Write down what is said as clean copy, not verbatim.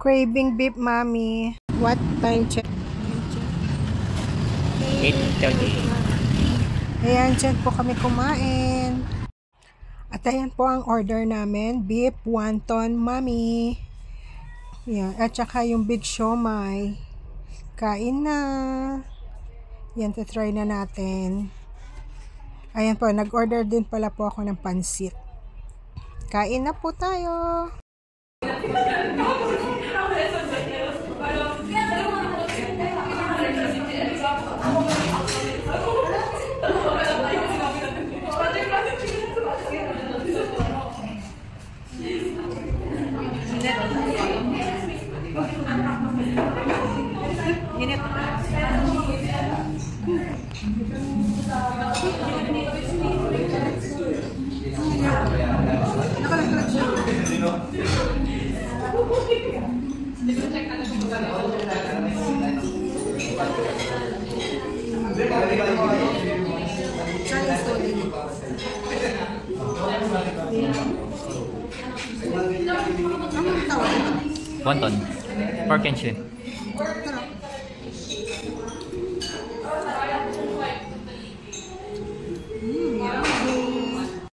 Craving beef, mommy. What time check? 8:30. Ayan, dyan po kami kumain. At ayan po ang order namin. Beef wonton, mommy. Yan. At saka yung big siomai. Kain na. Yan, try na natin. Ayan po, nag-order din pala po ako ng pansit. Kain na po tayo. Wonton. Pork and shrimp.